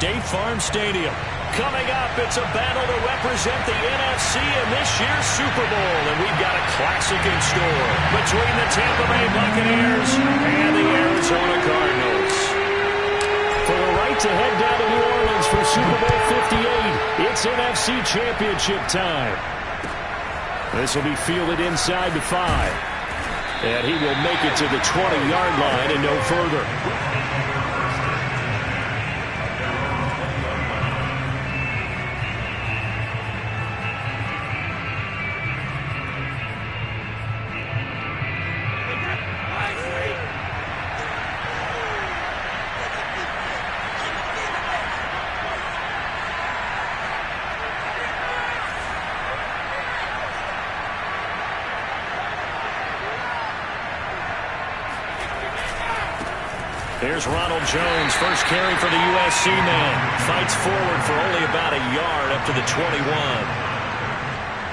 State Farm Stadium. Coming up, it's a battle to represent the NFC in this year's Super Bowl. And we've got a classic in store between the Tampa Bay Buccaneers and the Arizona Cardinals. For the right to head down to New Orleans for Super Bowl 58, it's NFC Championship time. This will be fielded inside the 5. And he will make it to the 20-yard line and no further. Here's Ronald Jones, first carry for the USC man. Fights forward for only about a yard up to the 21.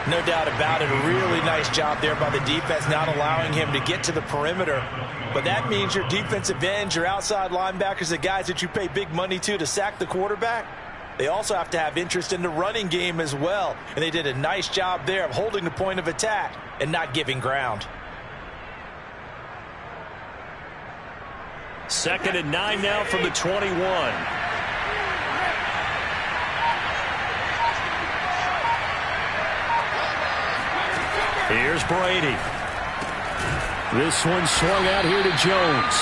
No doubt about it. A really nice job there by the defense, not allowing him to get to the perimeter. But that means your defensive ends, your outside linebackers, the guys that you pay big money to sack the quarterback, they also have to have interest in the running game as well. And they did a nice job there of holding the point of attack and not giving ground. 2nd and 9 now from the 21. Here's Brady. This one swung out here to Jones.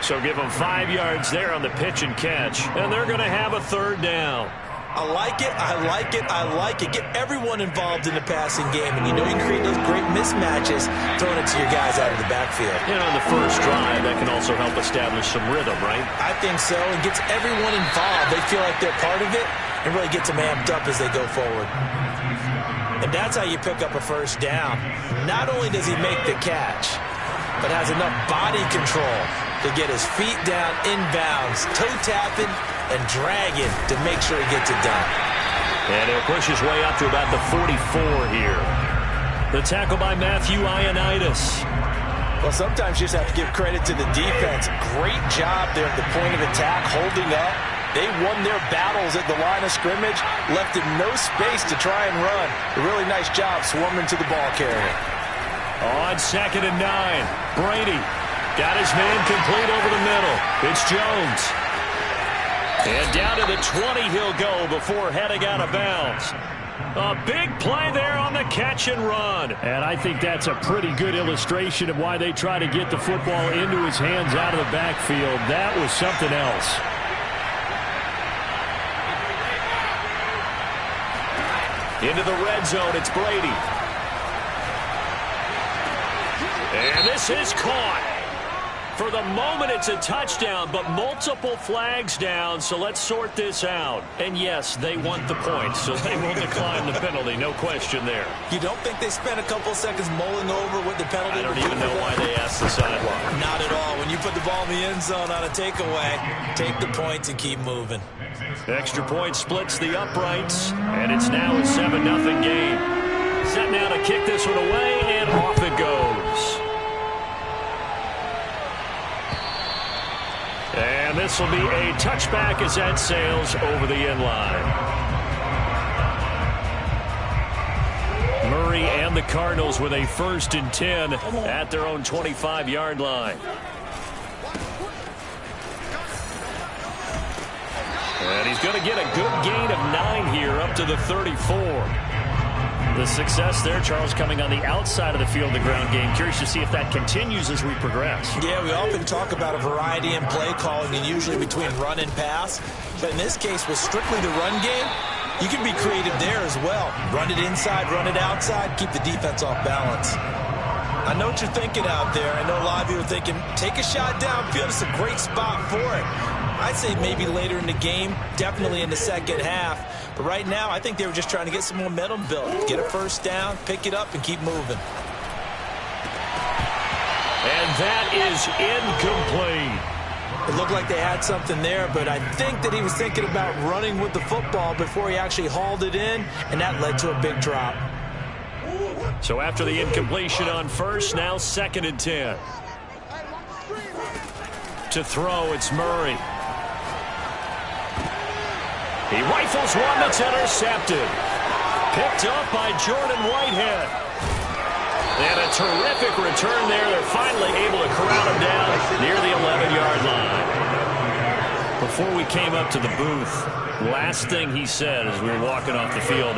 So give them 5 yards there on the pitch and catch. And they're going to have a 3rd down. I like it, I like it, I like it. Get everyone involved in the passing game. And you know you can create those great mismatches throwing it to your guys out of the backfield. And on the first drive, that can also help establish some rhythm, right? I think so. And gets everyone involved. They feel like they're part of it and really gets them amped up as they go forward. And that's how you pick up a 1st down. Not only does he make the catch, but has enough body control to get his feet down inbounds, toe tapping, and dragging to make sure he gets it done. And he'll push his way up to about the 44 here. The tackle by Matthew Ioannidis. Well, sometimes you just have to give credit to the defense. Great job there at the point of attack, holding up. They won their battles at the line of scrimmage, left him no space to try and run. A really nice job swarming to the ball carrier. On 2nd and 9, Brady got his man complete over the middle. It's Jones. And down to the 20 he'll go before heading out of bounds. A big play there on the catch and run. And I think that's a pretty good illustration of why they try to get the football into his hands out of the backfield. That was something else. Into the red zone, it's Brady. And this is caught. For the moment, it's a touchdown, but multiple flags down, so let's sort this out. And yes, they want the points, so they will decline the penalty, no question there. You don't think they spent a couple seconds mulling over what the penalty I don't even know why they asked the sideline. Not at all. When you put the ball in the end zone on a takeaway, take the points and keep moving. Extra point splits the uprights, and it's now a 7-0 game. Set now to kick this one away, and off it goes. And this will be a touchback as that sails over the end line. Murray and the Cardinals with a 1st and 10 at their own 25-yard line. And he's going to get a good gain of 9 here up to the 34. The success there, Charles, coming on the outside of the field, the ground game. Curious to see if that continues as we progress. Yeah, we often talk about a variety in play calling and usually between run and pass. But in this case, with strictly the run game, you can be creative there as well. Run it inside, run it outside, keep the defense off balance. I know what you're thinking out there. I know a lot of you are thinking, take a shot downfield. It's a great spot for it. I'd say maybe later in the game, definitely in the second half. But right now, I think they were just trying to get some momentum built. Get a 1st down, pick it up, and keep moving. And that is incomplete. It looked like they had something there, but I think that he was thinking about running with the football before he actually hauled it in, and that led to a big drop. So after the incompletion on 1st, now 2nd and 10. To throw, it's Murray. He rifles one that's intercepted. Picked up by Jordan Whitehead. And a terrific return there. They're finally able to corral him down near the 11-yard line. Before we came up to the booth, last thing he said as we were walking off the field,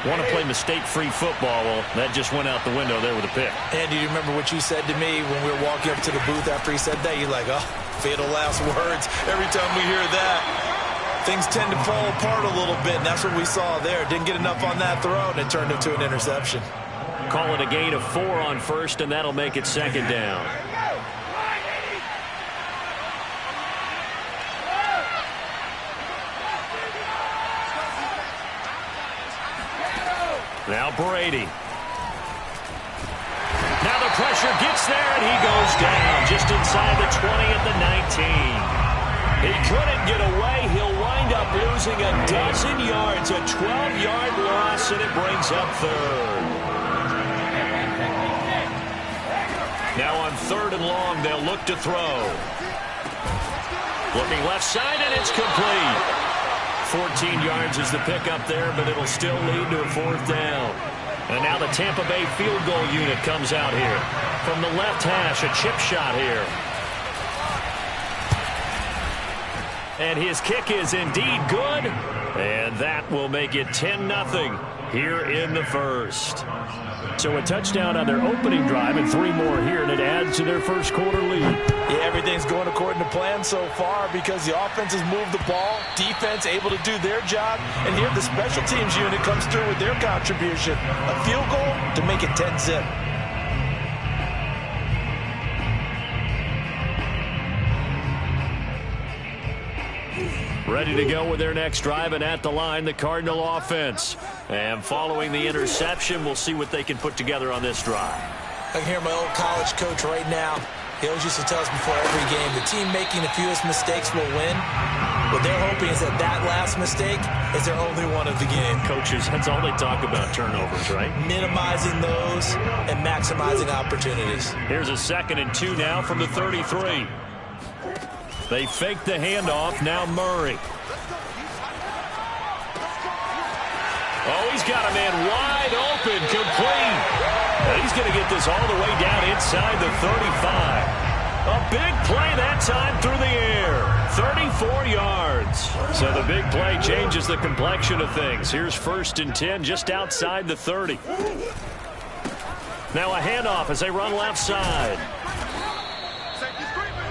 want to play mistake-free football. Well, that just went out the window there with a pick. And do you remember what you said to me when we were walking up to the booth after he said that? You're like, oh, fatal last words. Every time we hear that, things tend to fall apart a little bit, and that's what we saw there. Didn't get enough on that throw, and it turned into an interception. Call it a gain of 4 on first, and that'll make it second down. Now Brady. Now the pressure gets there, and he goes down just inside the 20 at the 19. He couldn't get away. He'll wind up losing a dozen yards, a 12-yard loss, and it brings up third. Now on 3rd and long, they'll look to throw. Looking left side, and it's complete. 14 yards is the pickup there, but it'll still lead to a 4th down. And now the Tampa Bay field goal unit comes out here. From the left hash, a chip shot here. And his kick is indeed good. And that will make it 10-0 here in the first. So a touchdown on their opening drive and 3 more here, and it adds to their first quarter lead. Yeah, everything's going according to plan so far because the offense has moved the ball, defense able to do their job, and here the special teams unit comes through with their contribution. A field goal to make it 10-zip. Ready to go with their next drive, and at the line, the Cardinal offense. And following the interception, we'll see what they can put together on this drive. I can hear my old college coach right now. He always used to tell us before every game, the team making the fewest mistakes will win. What they're hoping is that that last mistake is their only one of the game. Coaches, that's all they talk about, turnovers, right? Minimizing those and maximizing opportunities. Here's a 2nd and 2 now from the 33. They fake the handoff. Now Murray. Oh, he's got a man wide open, complete. And he's going to get this all the way down inside the 35. A big play that time through the air. 34 yards. So the big play changes the complexion of things. Here's 1st and 10 just outside the 30. Now a handoff as they run left side.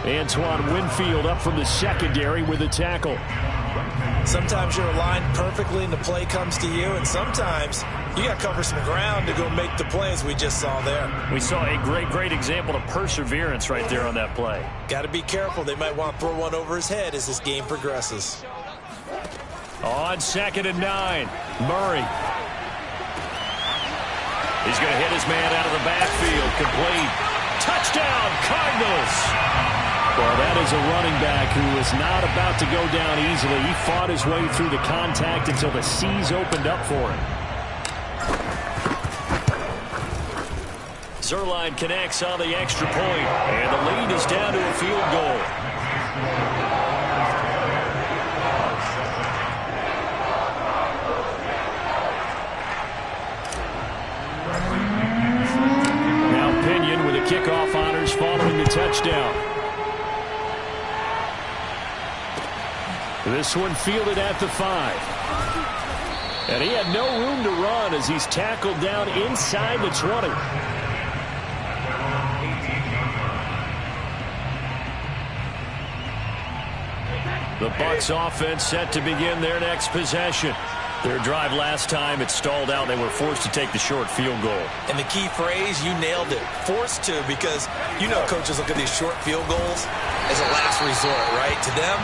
Antoine Winfield up from the secondary with a tackle. Sometimes you're aligned perfectly and the play comes to you, and sometimes you got to cover some ground to go make the play as we just saw there. We saw a great example of perseverance right there on that play. Got to be careful. They might want to throw one over his head as this game progresses. On 2nd and 9, Murray. He's going to hit his man out of the backfield. Complete. Touchdown, Cardinals. Well, that is a running back who is not about to go down easily. He fought his way through the contact until the seas opened up for him. Zerline connects on the extra point, and the lead is down to a field goal. Now Pinion with a kickoff honors following the touchdown. This one fielded at the 5. And he had no room to run as he's tackled down inside the 20. The Bucs offense set to begin their next possession. Their drive last time, it stalled out. They were forced to take the short field goal. And the key phrase, you nailed it. Forced to, because you know coaches look at these short field goals as a last resort, right? To them,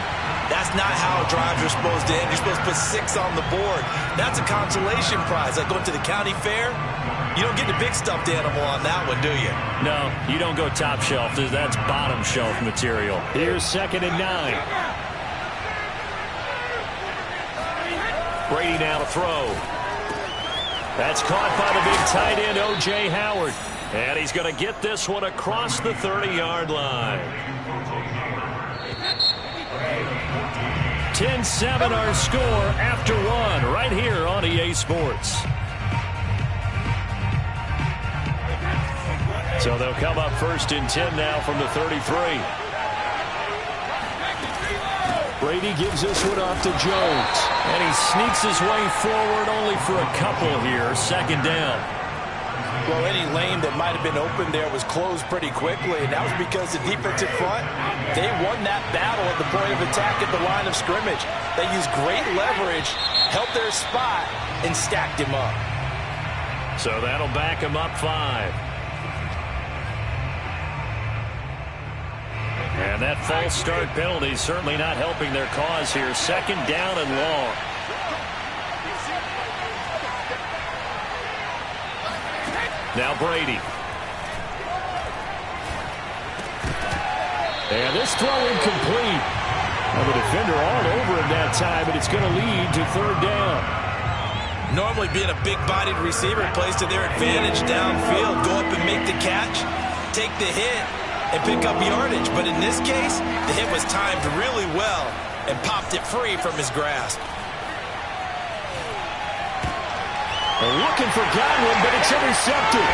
that's not how drives are supposed to end. You're supposed to put 6 on the board. That's a consolation prize. Like going to the county fair, you don't get the big stuffed animal on that one, do you? No, you don't go top shelf. That's bottom shelf material. Here's 2nd and 9. Brady now to throw. That's caught by the big tight end, O.J. Howard. And he's going to get this one across the 30-yard line. 10-7 our score after one right here on EA Sports. So they'll come up 1st and 10 now from the 33. Brady gives this one off to Jones. And he sneaks his way forward only for a couple here. 2nd down. Well, any lane that might have been open there was closed pretty quickly, and that was because the defensive front, they won that battle at the point of attack at the line of scrimmage. They used great leverage, held their spot, and stacked him up. So that'll back him up 5. And that false start penalty certainly not helping their cause here. 2nd down and long. Now Brady. And this throw incomplete. Well, the defender all over him that time, but it's going to lead to 3rd down. Normally being a big-bodied receiver plays to their advantage downfield. Go up and make the catch, take the hit, and pick up yardage. But in this case, the hit was timed really well and popped it free from his grasp. Looking for Godwin, but it's intercepted.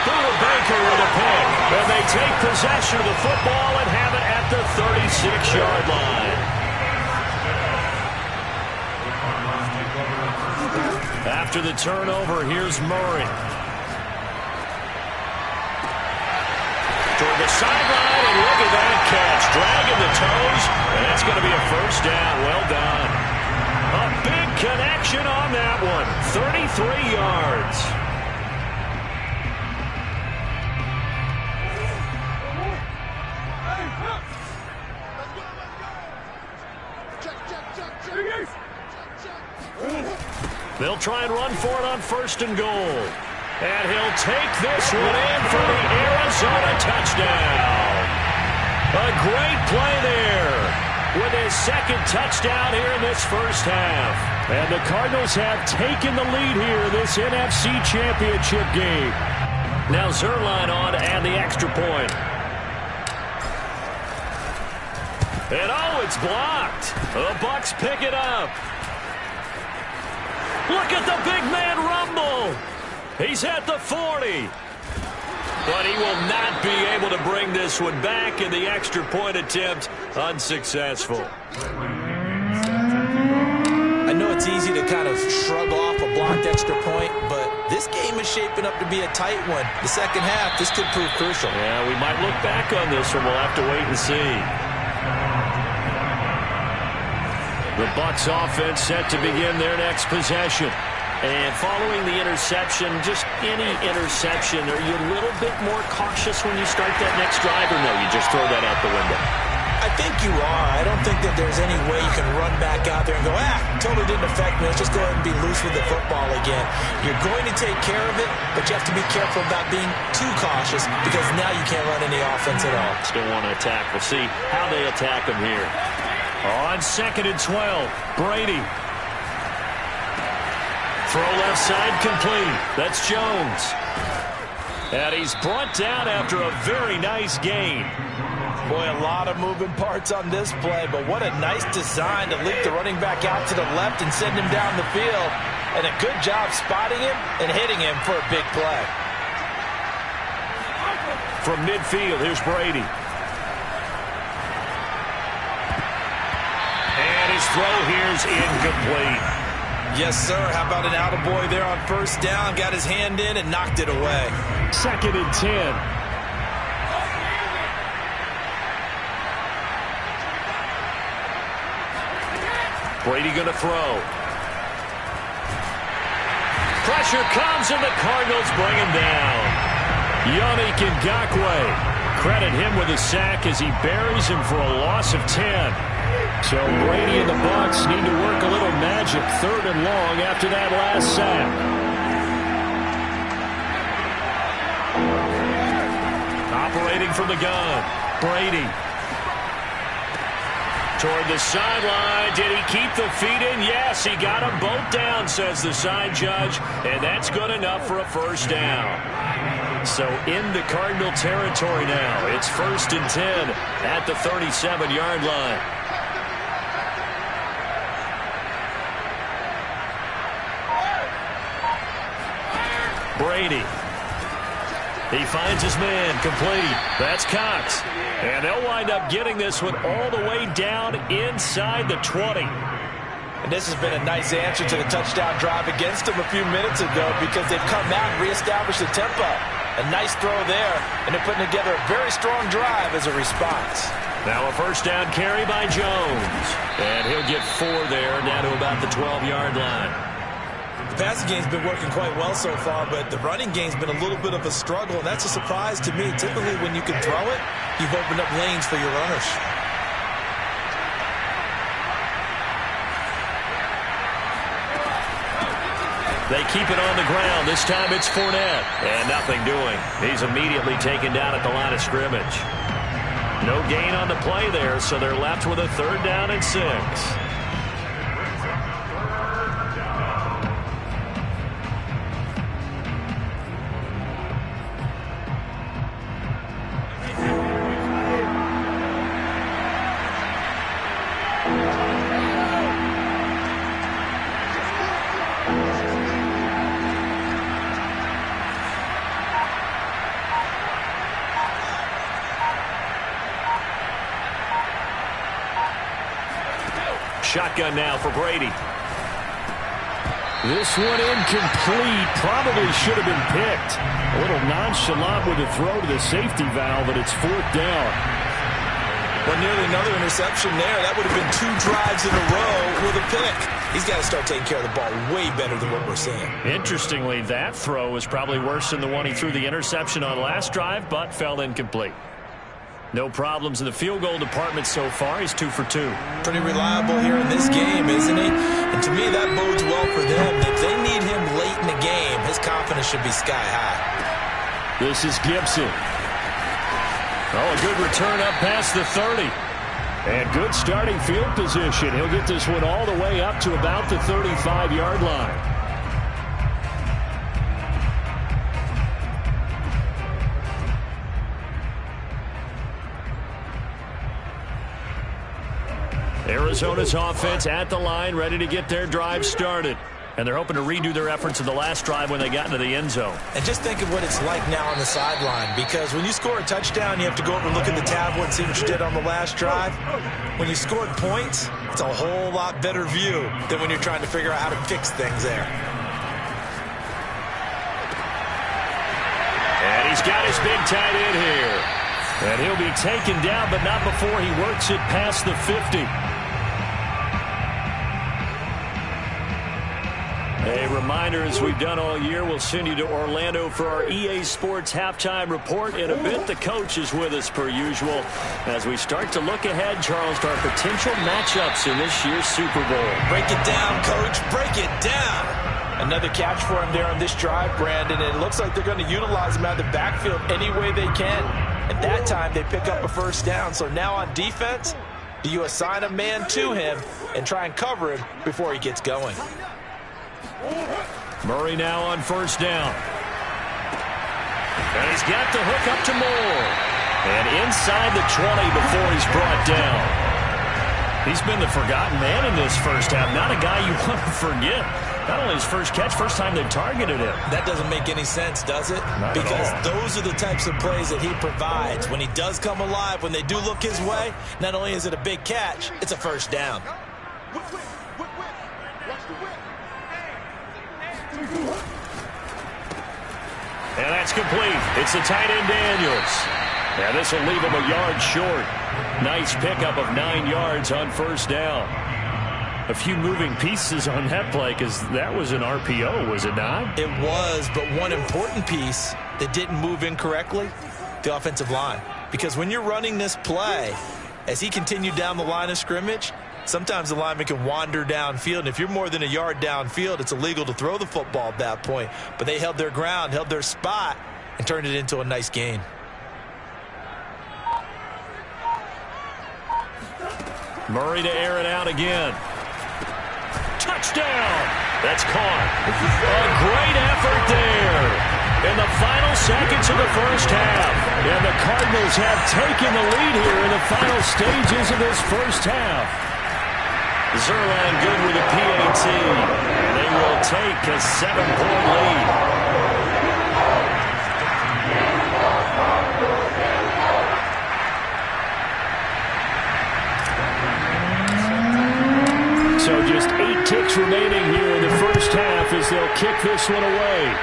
Buda Baker with a pick. And they take possession of the football and have it at the 36-yard line. After the turnover, here's Murray. Toward the sideline, and look at that catch. Dragging the toes, and that's going to be a 1st down. Well done. A big connection on that one. 33 yards. They'll try and run for it on 1st and goal. And he'll take this one in for the Arizona touchdown. A great play there with his 2nd touchdown here in this 1st half. And the Cardinals have taken the lead here in this NFC Championship game. Now Zerline on to add the extra point. And oh, it's blocked. The Bucs pick it up. Look at the big man rumble. He's at the 40. But he will not be able to bring this one back, in the extra point attempt unsuccessful. I know it's easy to kind of shrug off a blocked extra point, but this game is shaping up to be a tight one. The 2nd half, this could prove crucial. Yeah, we might look back on this one. We'll have to wait and see. The Bucs offense set to begin their next possession. And following the interception, just any interception, are you a little bit more cautious when you start that next drive, or no, you just throw that out the window? I think you are. I don't think that there's any way you can run back out there and go, totally didn't affect me. Let's just go ahead and be loose with the football again. You're going to take care of it, but you have to be careful about being too cautious, because now you can't run any offense at all. Still want to attack. We'll see how they attack them here. On 2nd and 12, Brady. Throw left side complete. That's Jones. And he's brought down after a very nice gain. Boy, a lot of moving parts on this play, but what a nice design to leak the running back out to the left and send him down the field. And a good job spotting him and hitting him for a big play. From midfield, here's Brady. And his throw here's incomplete. Yes, sir. How about an attaboy there on 1st down? Got his hand in and knocked it away. 2nd and 10. Brady going to throw. Pressure comes, and the Cardinals bring him down. Yannick Ngakoue. Credit him with a sack as he buries him for a loss of 10. So Brady and the Bucs need to work a little magic. 3rd and long after that last sack. Operating from the gun, Brady. Toward the sideline. Did he keep the feet in? Yes, he got them both down, says the side judge. And that's good enough for a 1st down. So into Cardinal territory now. It's 1st and 10 at the 37-yard line. Brady. He finds his man, complete. That's Cox. And they'll wind up getting this one all the way down inside the 20. And this has been a nice answer to the touchdown drive against them a few minutes ago because they've come out and reestablished the tempo. A nice throw there, and they're putting together a very strong drive as a response. Now a first down carry by Jones. And he'll get 4 there, down to about the 12-yard line. The passing game's been working quite well so far, but the running game's been a little bit of a struggle, and that's a surprise to me. Typically, when you can throw it, you've opened up lanes for your runners. They keep it on the ground. This time it's Fournette. And nothing doing. He's immediately taken down at the line of scrimmage. No gain on the play there, so they're left with a 3rd down and 6. Shotgun now for Brady. This one incomplete. Probably should have been picked. A little nonchalant with a throw to the safety valve, but it's 4th down. But nearly another interception there. That would have been 2 drives in a row with a pick. He's got to start taking care of the ball way better than what we're seeing. Interestingly, that throw was probably worse than the one he threw the interception on last drive, but fell incomplete. No problems in the field goal department so far. He's 2 for 2. Pretty reliable here in this game, isn't he? And to me, that bodes well for them. If they need him late in the game, his confidence should be sky high. This is Gibson. Oh, a good return up past the 30. And good starting field position. He'll get this one all the way up to about the 35-yard line. Arizona's offense at the line, ready to get their drive started. And they're hoping to redo their efforts in the last drive when they got into the end zone. And just think of what it's like now on the sideline, because when you score a touchdown, you have to go over and look at the tablet and see what you did on the last drive. When you scored points, it's a whole lot better view than when you're trying to figure out how to fix things there. And he's got his big tight end here. And he'll be taken down, but not before he works it past the 50. A reminder, as we've done all year, we'll send you to Orlando for our EA Sports halftime report. In a bit, the coach is with us per usual as we start to look ahead, Charles, to our potential matchups in this year's Super Bowl. Break it down, Coach. Break it down. Another catch for him there on this drive, Brandon. And it looks like they're going to utilize him out of the backfield any way they can. And that time, they pick up a first down. So now on defense, do you assign a man to him and try and cover him before he gets going? Murray now on first down. And he's got the hook up to Moore. And inside the 20 before he's brought down. He's been the forgotten man in this first half. Not a guy you want to forget. Not only his first catch, first time they targeted him. That doesn't make any sense, does it? Because those are the types of plays that he provides. When he does come alive, when they do look his way, not only is it a big catch, it's a first down. And that's complete. It's the tight end Daniels. And this will leave him a yard short. Nice pickup of 9 yards on first down. A few moving pieces on that play because that was an RPO, was it not? It was, but one important piece that didn't move incorrectly, the offensive line. Because when you're running this play, as he continued down the line of scrimmage, sometimes the lineman can wander downfield, and if you're more than a yard downfield, it's illegal to throw the football at that point. But they held their ground, held their spot, and turned it into a nice gain. Murray to air it out again. Touchdown! That's caught. A great effort there. In the final seconds of the first half. And the Cardinals have taken the lead here in the final stages of this first half. Zerline good with a PAT. And they will take a 7-point lead. just 8 ticks remaining here in the first half as they'll kick this one away.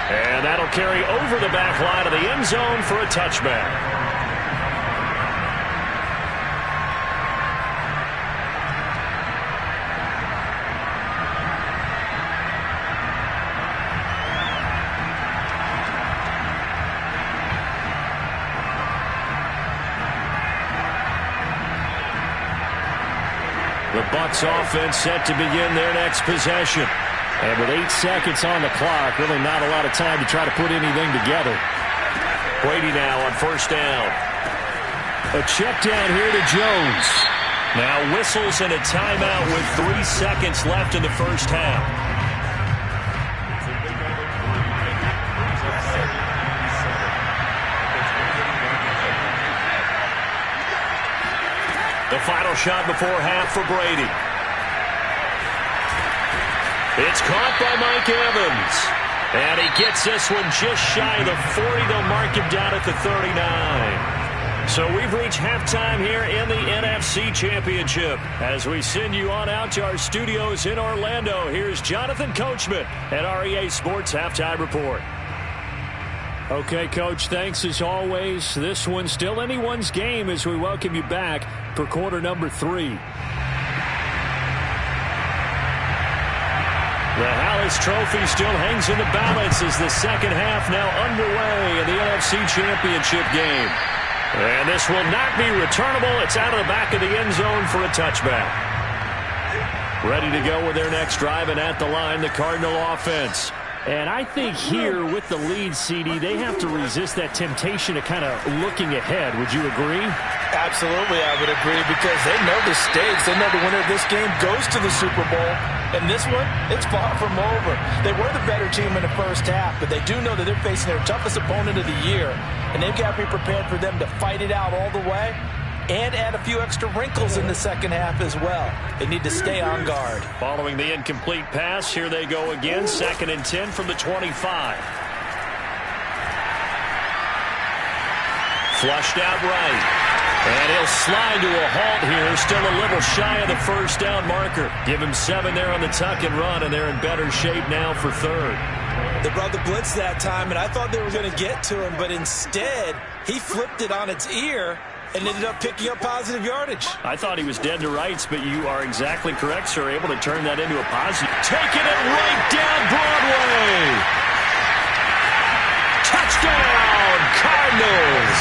And that'll carry over the back line of the end zone for a touchback. The Bucs offense set to begin their next possession. And with 8 seconds on the clock, really not a lot of time to try to put anything together. Brady now on first down. A check down here to Jones. Now whistles and a timeout with 3 seconds left in the first half. The final shot before half for Brady. It's caught by Mike Evans. And he gets this one just shy of the 40. They'll mark him down at the 39. So we've reached halftime here in the NFC Championship. As we send you on out to our studios in Orlando, here's Jonathan Coachman at REA Sports Halftime Report. Okay, Coach, thanks as always. This one's still anyone's game as we welcome you back for quarter number 3. The Hallis Trophy still hangs in the balance as the second half now underway in the NFC Championship game. And this will not be returnable. It's out of the back of the end zone for a touchback. Ready to go with their next drive, and at the line, the Cardinal offense. And I think here with the lead, CD, they have to resist that temptation of kind of looking ahead. Would you agree? Absolutely, I would agree, because they know the stakes. They know the winner of this game goes to the Super Bowl. And this one, it's far from over. They were the better team in the first half, but they do know that they're facing their toughest opponent of the year. And they've got to be prepared for them to fight it out all the way and add a few extra wrinkles in the second half as well. They need to stay on guard. Following the incomplete pass, here they go again. 2nd and 10 from the 25. Flushed out right. And he'll slide to a halt here. Still a little shy of the first down marker. Give him 7 there on the tuck and run, and they're in better shape now for 3rd. They brought the blitz that time, and I thought they were going to get to him, but instead, he flipped it on its ear and ended up picking up positive yardage. I thought he was dead to rights, but you are exactly correct, sir. Able to turn that into a positive. Taking it right down Broadway. Touchdown, Cardinals.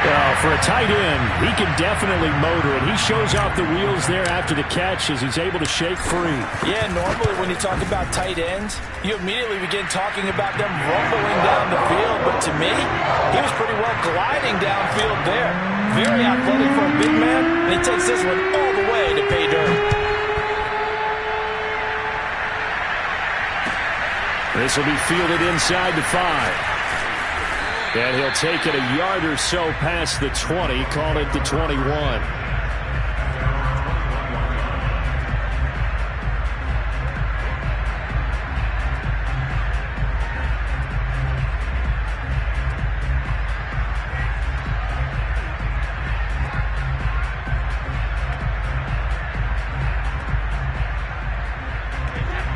Well, for a tight end, he can definitely motor it. He shows off the wheels there after the catch as he's able to shake free. Yeah, normally when you talk about tight ends, you immediately begin talking about them rumbling down the field. But to me, he was pretty well gliding downfield there. Very athletic for a big man, and he takes this one all the way to pay dirt. This will be fielded inside the 5. And he'll take it a yard or so past the 20, call it the 21.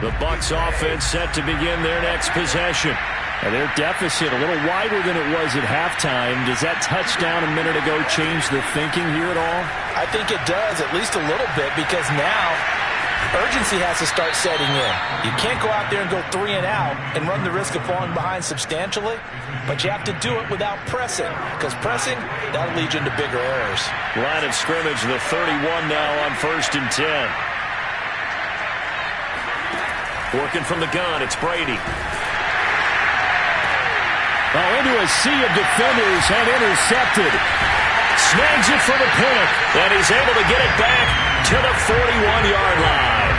The Bucs offense set to begin their next possession. And their deficit a little wider than it was at halftime. Does that touchdown a minute ago change the thinking here at all? I think it does, at least a little bit, because now urgency has to start setting in. You can't go out there and go 3 and out and run the risk of falling behind substantially, but you have to do it without pressing, because pressing, that'll lead you into bigger errors. Line of scrimmage, the 31 now on 1st and 10. Working from the gun, it's Brady. Into a sea of defenders and intercepted. Snags it for the pick, and he's able to get it back to the 41-yard line.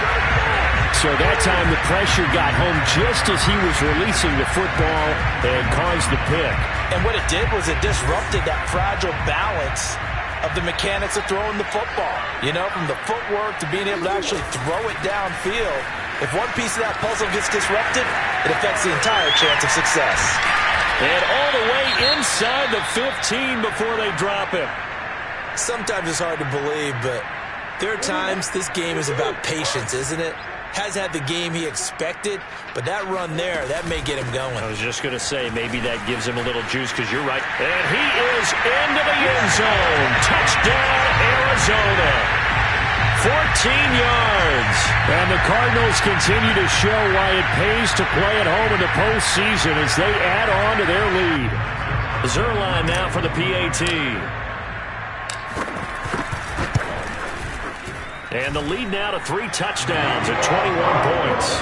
So that time the pressure got home just as he was releasing the football and caused the pick. And what it did was it disrupted that fragile balance of the mechanics of throwing the football. You know, from the footwork to being able to actually throw it downfield. If one piece of that puzzle gets disrupted, it affects the entire chance of success. And all the way inside the 15 before they drop him. Sometimes it's hard to believe, but There are times this game is about patience, isn't it? Has had the game he expected, but that run there, that may get him going. I was just going to say, maybe that gives him a little juice, because you're right. And he is into the end zone. Touchdown, Arizona. 14 yards. And the Cardinals continue to show why it pays to play at home in the postseason as they add on to their lead. Zerline now for the PAT. And the lead now to 3 touchdowns at 21 points.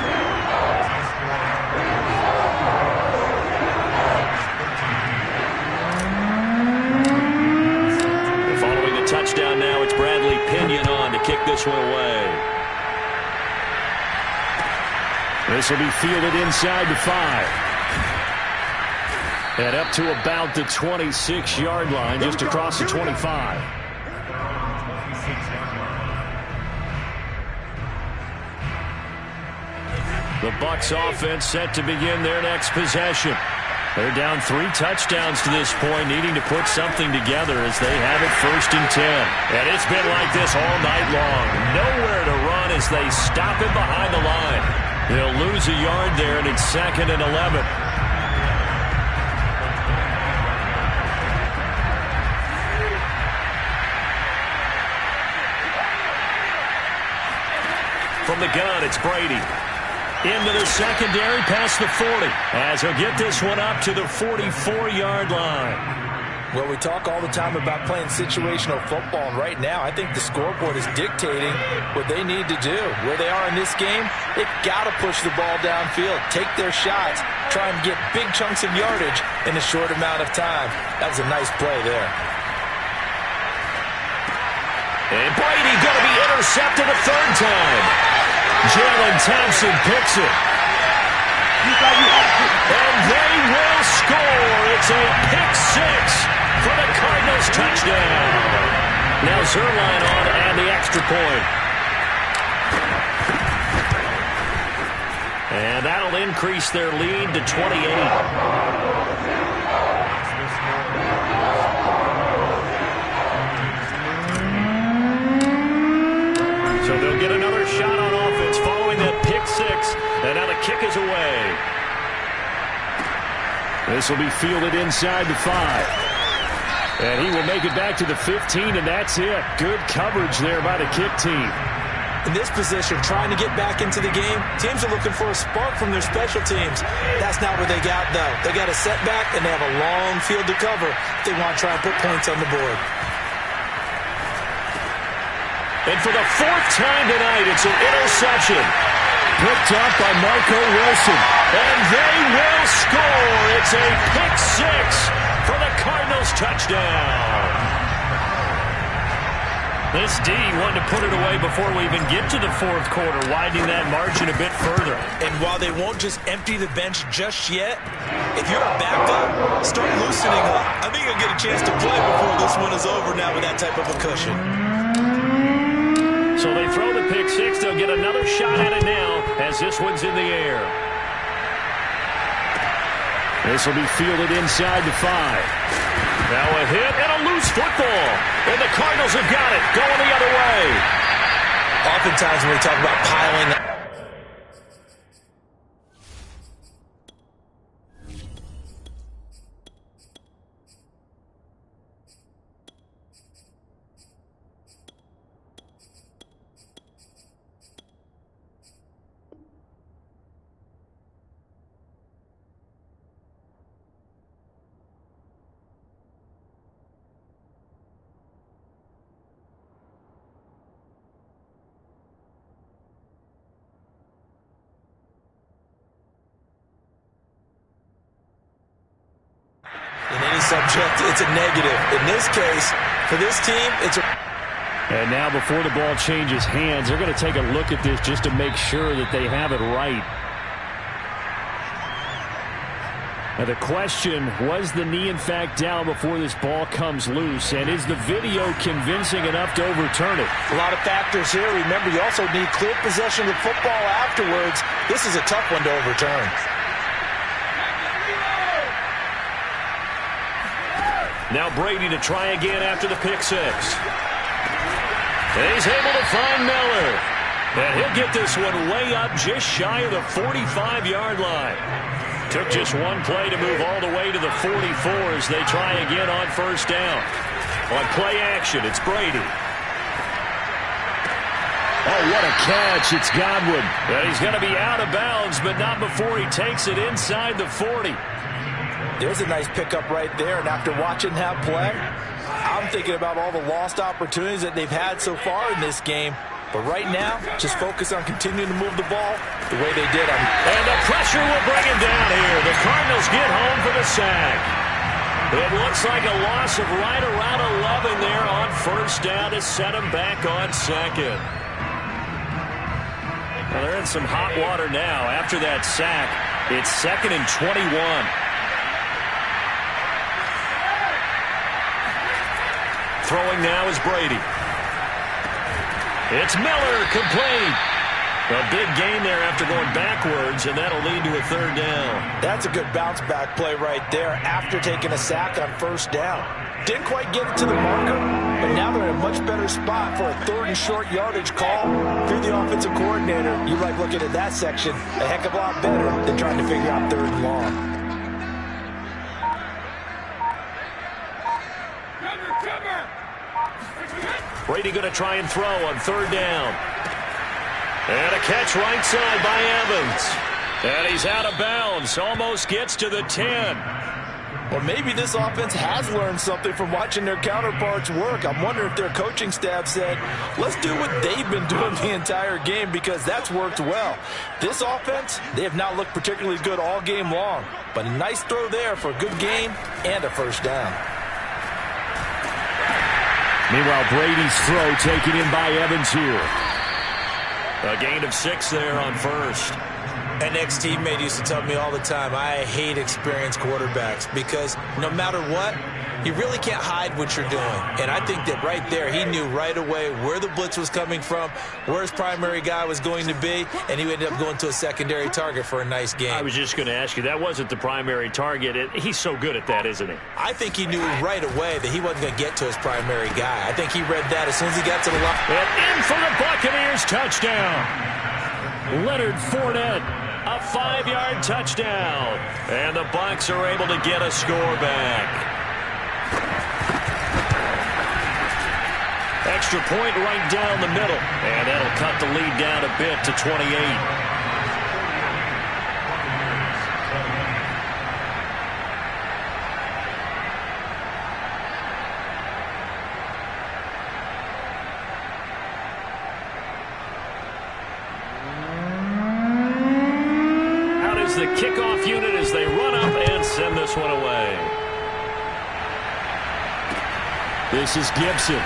And following a touchdown now, it's Bradley Pinion on to kick this one away. This will be fielded inside the 5. And up to about the 26-yard line, just across the 25. The Bucs offense set to begin their next possession. They're down 3 touchdowns to this point, needing to put something together as they have it 1st and 10. And it's been like this all night long. Nowhere to run as they stop him behind the line. They'll lose a yard there, and it's 2nd and 11. From the gun, it's Brady. Into the secondary, past the 40, as he'll get this one up to the 44-yard line. Well, we talk all the time about playing situational football, and right now I think the scoreboard is dictating what they need to do. Where they are in this game, they've got to push the ball downfield, take their shots, try and get big chunks of yardage in a short amount of time. That was a nice play there. And Brady going to be intercepted a 3rd time. Jalen Thompson picks it. And they will score. It's a pick 6 for the Cardinals touchdown. Now Zerline on and the extra point. And that'll increase their lead to 28. So they'll get another shot on offense following that pick 6. And now the kick is away. This will be fielded inside the 5. And he will make it back to the 15, and that's it. Good coverage there by the kick team. In this position, trying to get back into the game, teams are looking for a spark from their special teams. That's not what they got, though. They got a setback, and they have a long field to cover if they want to try and put points on the board. And for the 4th time tonight, it's an interception. Picked up by Marco Wilson. And they will score. It's a pick 6 for the Cardinals touchdown. This D wanted to put it away before we even get to the 4th quarter, widening that margin a bit further. And while they won't just empty the bench just yet, if you're a backup, start loosening up. I think you'll get a chance to play before this one is over now with that type of a cushion. So they throw the pick 6. They'll get another shot at it now as this one's in the air. This will be fielded inside the 5. Now a hit and a loose football. And the Cardinals have got it going the other way. Oftentimes when we talk about piling up, subject, it's a negative. In this case, for this team, it's a... And now before the ball changes hands, they're going to take a look at this just to make sure that they have it right. Now the question, was the knee in fact down before this ball comes loose? And is the video convincing enough to overturn it? A lot of factors here. Remember, you also need clear possession of the football afterwards. This is a tough one to overturn. Now Brady to try again after the pick 6. And he's able to find Miller. And he'll get this one way up just shy of the 45-yard line. Took just one play to move all the way to the 44 as they try again on first down. On play action, it's Brady. Oh, what a catch. It's Godwin. And he's going to be out of bounds, but not before he takes it inside the 40. There's a nice pickup right there, and after watching that play, I'm thinking about all the lost opportunities that they've had so far in this game. But right now, just focus on continuing to move the ball the way they did. And the pressure will bring him down here. The Cardinals get home for the sack. It looks like a loss of right around 11 there on first down to set him back on second. Well, they're in some hot water now. After that sack, it's 2nd and 21. Throwing now is Brady. It's Miller, complete. A big gain there after going backwards, and that'll lead to a third down. That's a good bounce-back play right there after taking a sack on first down. Didn't quite get it to the marker, but now they're in a much better spot for a 3rd and short yardage call. If you're the offensive coordinator, you like looking at that section a heck of a lot better than trying to figure out 3rd and long. Brady going to try and throw on 3rd down. And a catch right side by Evans. And he's out of bounds. Almost gets to the 10. Well, maybe this offense has learned something from watching their counterparts work. I'm wondering if their coaching staff said, let's do what they've been doing the entire game, because that's worked well. This offense, they have not looked particularly good all game long. But a nice throw there for a good gain and a first down. Meanwhile, Brady's throw taken in by Evans here. A gain of 6 there on first. An ex-teammate used to tell me all the time, I hate experienced quarterbacks because no matter what, you really can't hide what you're doing. And I think that right there, he knew right away where the blitz was coming from, where his primary guy was going to be, and he ended up going to a secondary target for a nice game. I was just going to ask you, that wasn't the primary target. He's so good at that, isn't he? I think he knew right away that he wasn't going to get to his primary guy. I think he read that as soon as he got to the line. And in for the Buccaneers touchdown. Leonard Fournette, a 5-yard touchdown. And the Bucs are able to get a score back. Extra point right down the middle. And that'll cut the lead down a bit to 28. Out is the kickoff unit as they run up and send this one away. This is Gibson.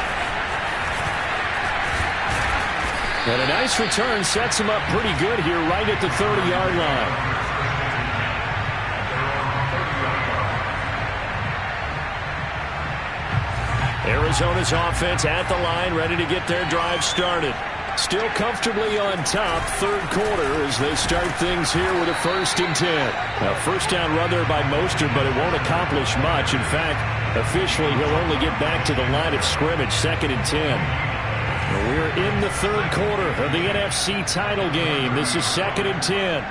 And a nice return sets him up pretty good here right at the 30-yard line. Arizona's offense at the line, ready to get their drive started. Still comfortably on top, 3rd quarter as they start things here with a 1st and 10. Now, first down run there by Mostert, but it won't accomplish much. In fact, officially, he'll only get back to the line of scrimmage, 2nd and 10. We're in the 3rd quarter of the NFC title game. This is 2nd and 10.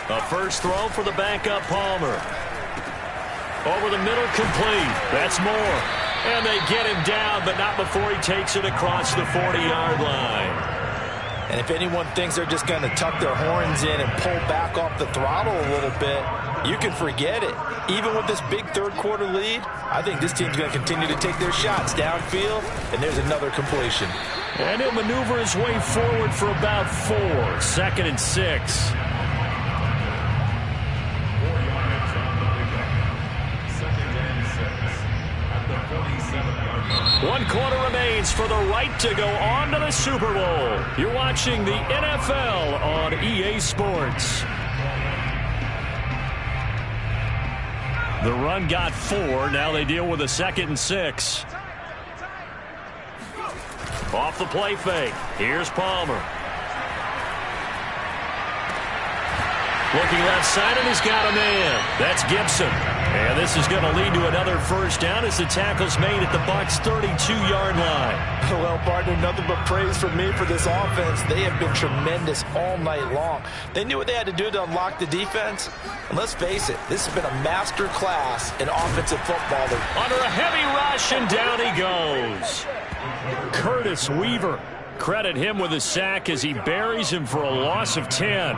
A first throw for the backup Palmer. Over the middle, complete. That's Moore. And they get him down, but not before he takes it across the 40-yard line. And if anyone thinks they're just going to tuck their horns in and pull back off the throttle a little bit, you can forget it. Even with this big 3rd quarter lead, I think this team's going to continue to take their shots downfield, and there's another completion. And he'll maneuver his way forward for about 4. 2nd and 6. One quarter remains for the right to go on to the Super Bowl. You're watching the NFL on EA Sports. The run got 4. Now they deal with a 2nd and 6. Off the play fake. Here's Palmer. Looking left side, and he's got a man. That's Gibson. And this is going to lead to another first down as the tackle's made at the Bucs' 32-yard line. Well, partner, nothing but praise from me for this offense. They have been tremendous all night long. They knew what they had to do to unlock the defense. And let's face it, this has been a master class in offensive football. Under a heavy rush, and down he goes. Curtis Weaver. Credit him with a sack as he buries him for a loss of 10.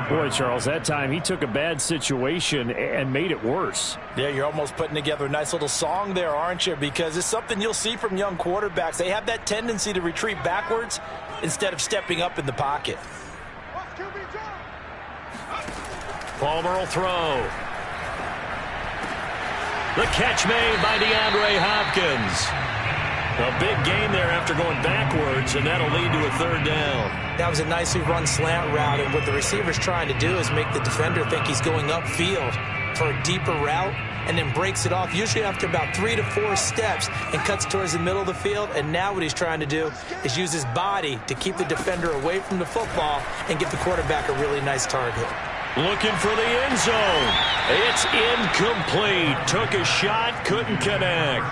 Boy, Charles, that time he took a bad situation and made it worse. Yeah, you're almost putting together a nice little song there, aren't you? Because it's something you'll see from young quarterbacks. They have that tendency to retreat backwards instead of stepping up in the pocket. Palmer will throw. The catch made by DeAndre Hopkins. A big gain there after going backwards, and that'll lead to a third down. That was a nicely run slant route, and what the receiver's trying to do is make the defender think he's going upfield for a deeper route, and then breaks it off, usually after about 3 to 4 steps, and cuts towards the middle of the field. And now what he's trying to do is use his body to keep the defender away from the football and give the quarterback a really nice target. Looking for the end zone. It's incomplete. Took a shot, couldn't connect.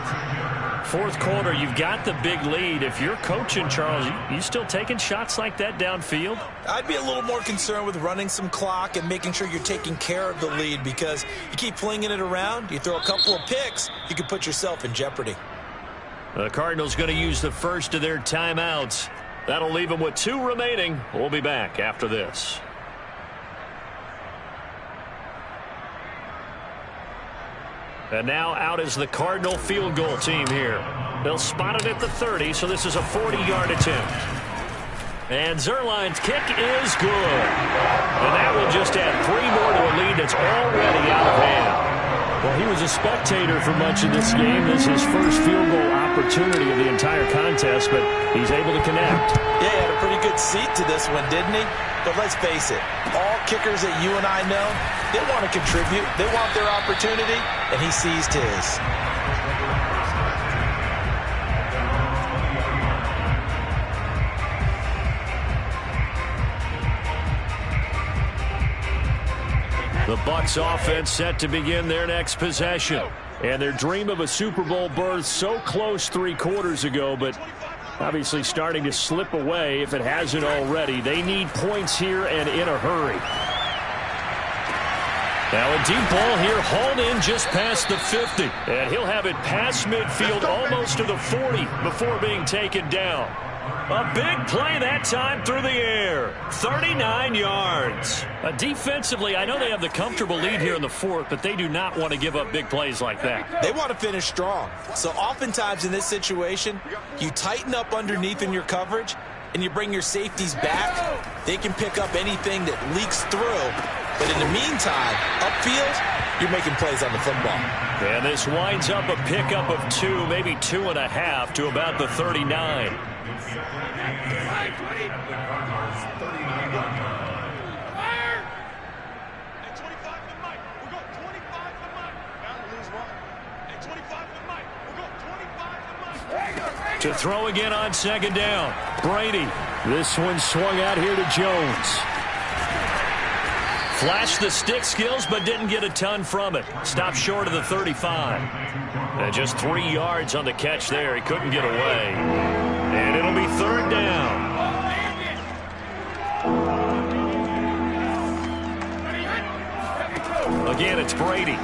Fourth quarter, you've got the big lead. If you're coaching, Charles, you still taking shots like that downfield? I'd be a little more concerned with running some clock and making sure you're taking care of the lead, because you keep flinging it around, you throw a couple of picks, you could put yourself in jeopardy. The Cardinals going to use the first of their timeouts. That'll leave them with 2 remaining. We'll be back after this. And now out is the Cardinal field goal team here. They'll spot it at the 30, so this is a 40-yard attempt. And Zerline's kick is good. And that will just add 3 more to a lead that's already out of hand. Well, he was a spectator for much of this game. This is his first field goal opportunity of the entire contest, but he's able to connect. Yeah, he had a pretty good seat to this one, didn't he? But let's face it, all kickers that you and I know, they want to contribute. They want their opportunity, and he seized his. The Bucs offense set to begin their next possession. And their dream of a Super Bowl berth so close 3 quarters ago, but obviously starting to slip away if it hasn't already. They need points here and in a hurry. Now a deep ball here, hauled in just past the 50. And he'll have it past midfield almost to the 40 before being taken down. A big play that time through the air. 39 yards. Defensively, I know they have the comfortable lead here in the 4th, but they do not want to give up big plays like that. They want to finish strong. So oftentimes in this situation, you tighten up underneath in your coverage, and you bring your safeties back. They can pick up anything that leaks through. But in the meantime, upfield, you're making plays on the football. And this winds up a pickup of 2, maybe 2.5 to about the 39. To throw again on 2nd down. Brady. This one swung out here to Jones. Flashed the stick skills, but didn't get a ton from it. Stopped short of the 35. And just 3 yards on the catch there. He couldn't get away. And it'll be 3rd down. Again, it's Brady.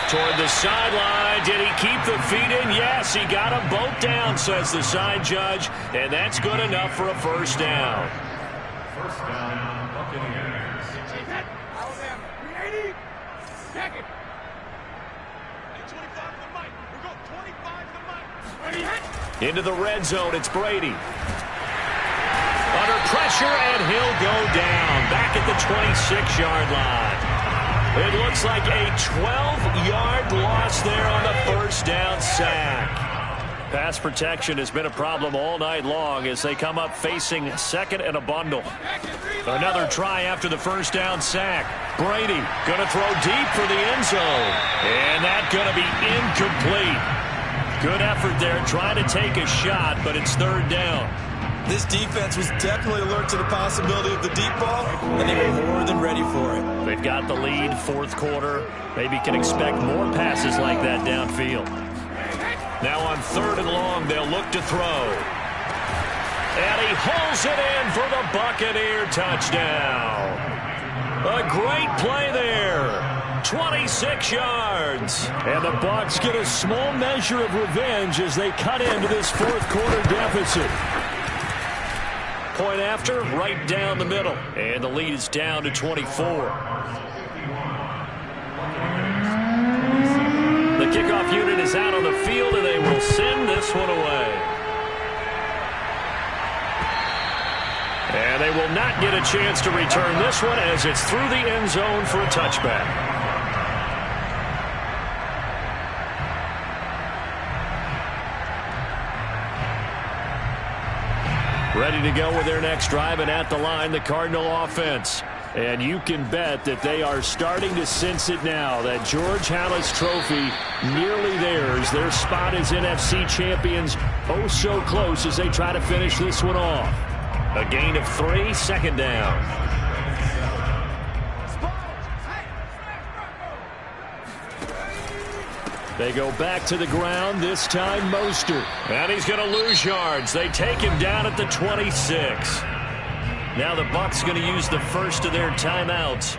Toward the sideline. Did he keep the feet in? Yes, he got them both down, says the side judge. And that's good enough for a first down. First down, Buccaneers. Into the red zone, it's Brady. Under pressure, and he'll go down. Back at the 26-yard line. It looks like a 12-yard loss there on the first down sack. Pass protection has been a problem all night long as they come up facing 2nd and a bundle. Another try after the first down sack. Brady going to throw deep for the end zone. And that's going to be incomplete. Good effort there trying to take a shot, but it's 3rd down. This defense was definitely alert to the possibility of the deep ball, and they were more than ready for it. They've got the lead, fourth quarter. Maybe can expect more passes like that downfield. Now on 3rd and long, they'll look to throw. And he hauls it in for the Buccaneer touchdown. A great play there. 26 yards. And the Bucs get a small measure of revenge as they cut into this fourth quarter deficit. Point after, right down the middle. And the lead is down to 24. The kickoff unit is out on the field, and they will send this one away. And they will not get a chance to return this one as it's through the end zone for a touchback. Ready to go with their next drive, and at the line, the Cardinal offense. And you can bet that they are starting to sense it now. That George Halas trophy nearly theirs. Their spot as NFC champions oh so close as they try to finish this one off. A gain of 3, 2nd down. They go back to the ground, this time Mostert. And he's going to lose yards. They take him down at the 26. Now the Bucs going to use the first of their timeouts.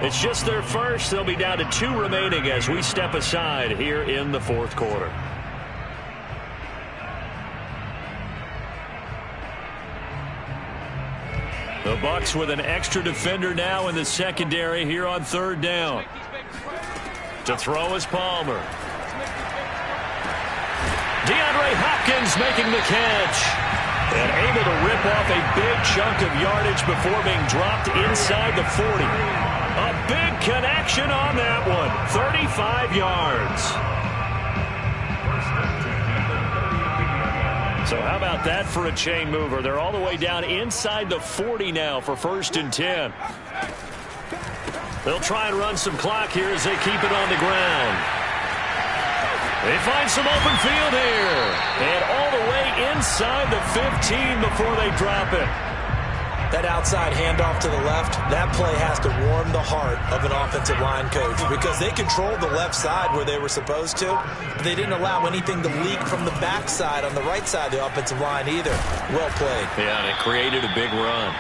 It's just their first. They'll be down to 2 remaining as we step aside here in the fourth quarter. The Bucs with an extra defender now in the secondary here on 3rd down. To throw is Palmer. DeAndre Hopkins making the catch. And able to rip off a big chunk of yardage before being dropped inside the 40. A big connection on that one. 35 yards. So how about that for a chain mover? They're all the way down inside the 40 now for 1st and 10. They'll try and run some clock here as they keep it on the ground. They find some open field here. And all the way inside the 15 before they drop it. That outside handoff to the left, that play has to warm the heart of an offensive line coach because they controlled the left side where they were supposed to, but they didn't allow anything to leak from the backside on the right side of the offensive line either. Well played. Yeah, and it created a big run.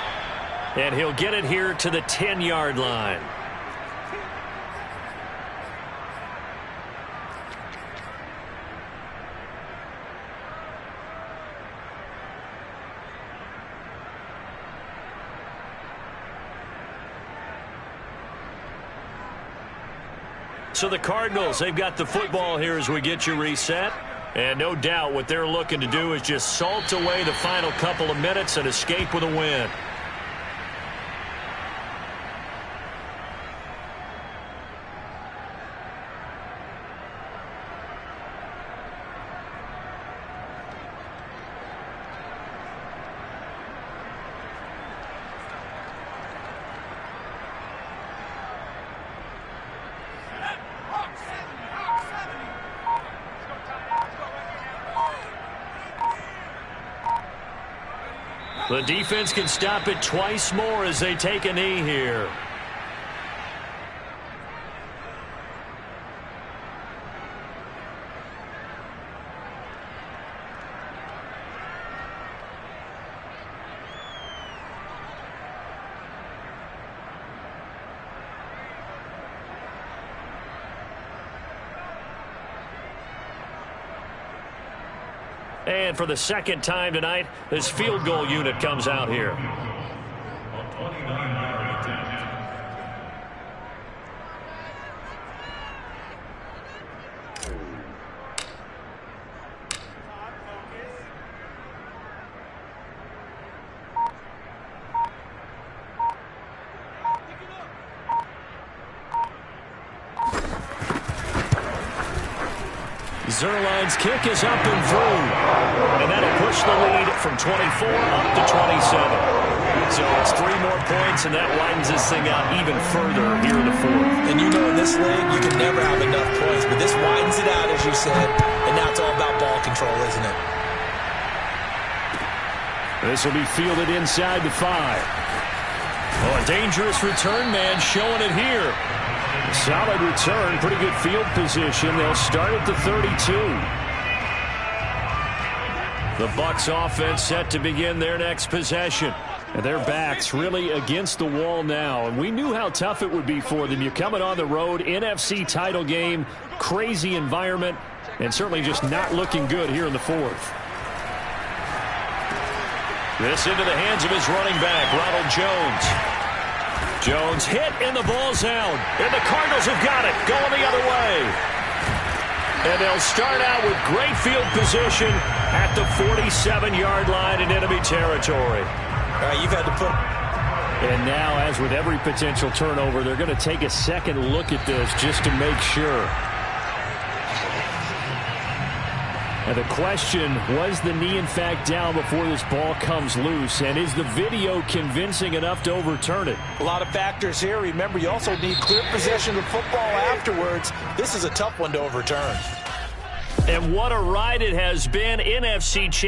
And he'll get it here to the 10-yard line. So the Cardinals, they've got the football here as we get you reset. And no doubt what they're looking to do is just salt away the final couple of minutes and escape with a win. The defense can stop it twice more as they take a knee here. And for the 2nd time tonight, this field goal unit comes out here. Zerline's kick is up and through. And that'll push the lead from 24 up to 27. So it's 3 more points, and that widens this thing out even further here in the 4th. And you know in this league, you can never have enough points. But this widens it out, as you said. And now it's all about ball control, isn't it? This will be fielded inside the 5. Oh, a dangerous return man showing it here. Solid return, pretty good field position. They'll start at the 32. The Bucs offense set to begin their next possession. And their backs really against the wall now. And we knew how tough it would be for them. You're coming on the road, NFC title game, crazy environment, and certainly just not looking good here in the 4th. This into the hands of his running back, Ronald Jones. Jones hit in the ball zone. And the Cardinals have got it, going the other way. And they'll start out with great field position at the 47-yard line in enemy territory. All right, you've had to put... And now, as with every potential turnover, they're going to take a second look at this just to make sure. And the question, was the knee in fact down before this ball comes loose? And is the video convincing enough to overturn it? A lot of factors here. Remember, you also need clear possession of football afterwards. This is a tough one to overturn. And what a ride it has been. NFC